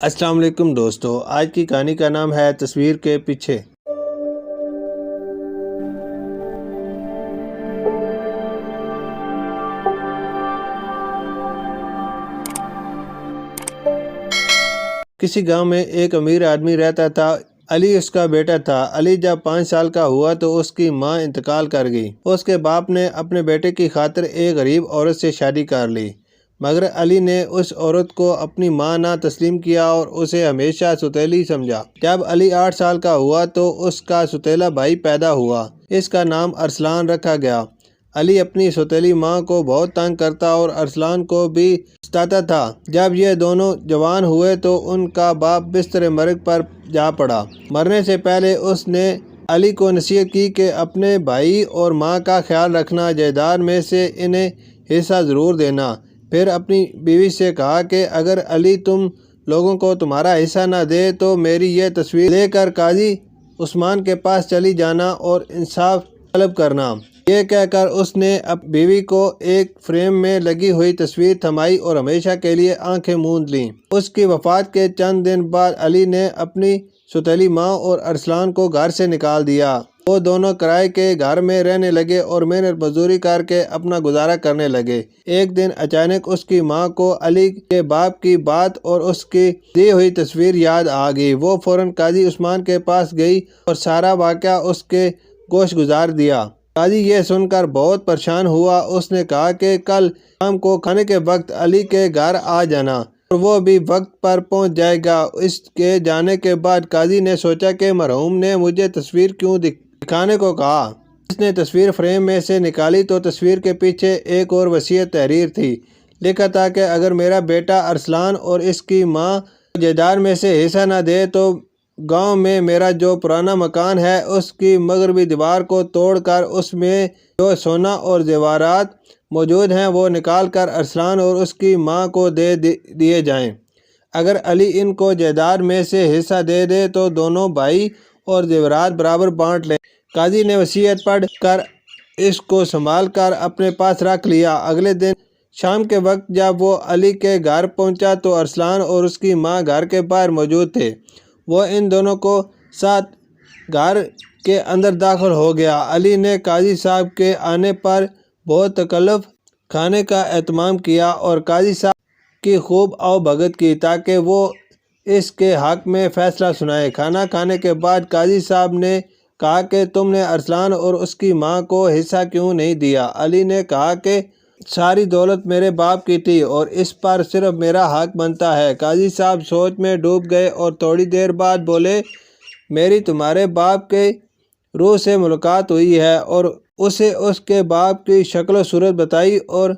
السلام علیکم دوستو، آج کی کہانی کا نام ہے تصویر کے پیچھے۔ کسی گاؤں میں ایک امیر آدمی رہتا تھا۔ علی اس کا بیٹا تھا۔ علی جب 5 سال کا ہوا تو اس کی ماں انتقال کر گئی۔ اس کے باپ نے اپنے بیٹے کی خاطر ایک غریب عورت سے شادی کر لی، مگر علی نے اس عورت کو اپنی ماں نہ تسلیم کیا اور اسے ہمیشہ سوتیلی سمجھا۔ جب علی 8 سال کا ہوا تو اس کا سوتیلا بھائی پیدا ہوا۔ اس کا نام ارسلان رکھا گیا۔ علی اپنی سوتیلی ماں کو بہت تنگ کرتا اور ارسلان کو بھی ستاتا تھا۔ جب یہ دونوں جوان ہوئے تو ان کا باپ بستر مرگ پر جا پڑا۔ مرنے سے پہلے اس نے علی کو نصیحت کی کہ اپنے بھائی اور ماں کا خیال رکھنا، جائیداد میں سے انہیں حصہ ضرور دینا۔ پھر اپنی بیوی سے کہا کہ اگر علی تم لوگوں کو تمہارا حصہ نہ دے تو میری یہ تصویر لے کر قاضی عثمان کے پاس چلی جانا اور انصاف طلب کرنا۔ یہ کہہ کر اس نے بیوی کو ایک فریم میں لگی ہوئی تصویر تھمائی اور ہمیشہ کے لیے آنکھیں موند لیں۔ اس کی وفات کے چند دن بعد علی نے اپنی سوتیلی ماں اور ارسلان کو گھر سے نکال دیا۔ وہ دونوں کرائے کے گھر میں رہنے لگے اور محنت مزدوری کر کے اپنا گزارا کرنے لگے۔ ایک دن اچانک اس کی ماں کو علی کے باپ کی بات اور اس کی دی ہوئی تصویر یاد آ گئی۔ وہ فوراً قاضی عثمان کے پاس گئی اور سارا واقعہ اس کے گوش گزار دیا۔ قاضی یہ سن کر بہت پریشان ہوا۔ اس نے کہا کہ کل شام کو کھانے کے وقت علی کے گھر آ جانا اور وہ بھی وقت پر پہنچ جائے گا۔ اس کے جانے کے بعد قاضی نے سوچا کہ مرحوم نے مجھے تصویر کیوں دکھانے کو کہا۔ اس نے تصویر فریم میں سے نکالی تو تصویر کے پیچھے ایک اور وصیت تحریر تھی۔ لکھا تھا کہ اگر میرا بیٹا ارسلان اور اس کی ماں جائیداد میں سے حصہ نہ دے تو گاؤں میں میرا جو پرانا مکان ہے اس کی مغربی دیوار کو توڑ کر اس میں جو سونا اور زیورات موجود ہیں وہ نکال کر ارسلان اور اس کی ماں کو دے دیے جائیں۔ اگر علی ان کو جائیداد میں سے حصہ دے دے تو دونوں بھائی اور زیورات برابر بانٹ لیں۔ قاضی نے وصیت پڑھ کر اس کو سنبھال کر اپنے پاس رکھ لیا۔ اگلے دن شام کے وقت جب وہ علی کے گھر پہنچا تو ارسلان اور اس کی ماں گھر کے باہر موجود تھے۔ وہ ان دونوں کو ساتھ گھر کے اندر داخل ہو گیا۔ علی نے قاضی صاحب کے آنے پر بہت تکلف کھانے کا اہتمام کیا اور قاضی صاحب کی خوب آؤ بھگت کی تاکہ وہ اس کے حق میں فیصلہ سنائے۔ کھانا کھانے کے بعد قاضی صاحب نے کہا کہ تم نے ارسلان اور اس کی ماں کو حصہ کیوں نہیں دیا؟ علی نے کہا کہ ساری دولت میرے باپ کی تھی اور اس پر صرف میرا حق بنتا ہے۔ قاضی صاحب سوچ میں ڈوب گئے اور تھوڑی دیر بعد بولے، میری تمہارے باپ کے روح سے ملاقات ہوئی ہے اور اسے اس کے باپ کی شکل و صورت بتائی اور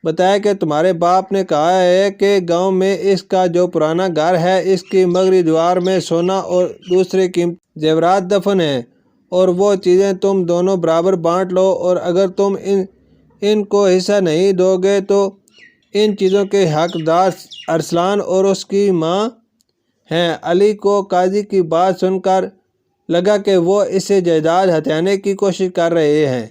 بتایا کہ تمہارے باپ نے کہا ہے کہ گاؤں میں اس کا جو پرانا گھر ہے اس کی مغربی دیوار میں سونا اور دوسرے قیمتی زیورات دفن ہیں اور وہ چیزیں تم دونوں برابر بانٹ لو، اور اگر تم ان کو حصہ نہیں دو گے تو ان چیزوں کے حقدار ارسلان اور اس کی ماں ہیں۔ علی کو قاضی کی بات سن کر لگا کہ وہ اسے جائیداد ہتھیانے کی کوشش کر رہے ہیں۔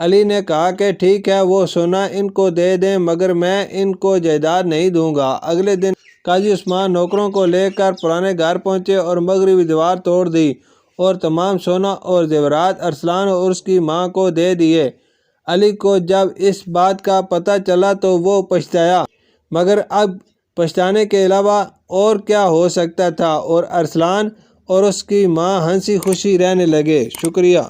علی نے کہا کہ ٹھیک ہے، وہ سونا ان کو دے دیں مگر میں ان کو جائیداد نہیں دوں گا۔ اگلے دن قاضی عثمان نوکروں کو لے کر پرانے گھر پہنچے اور مغربی دیوار توڑ دی اور تمام سونا اور زیورات ارسلان اور اس کی ماں کو دے دیے۔ علی کو جب اس بات کا پتہ چلا تو وہ پچھتایا، مگر اب پچھتانے کے علاوہ اور کیا ہو سکتا تھا، اور ارسلان اور اس کی ماں ہنسی خوشی رہنے لگے۔ شکریہ۔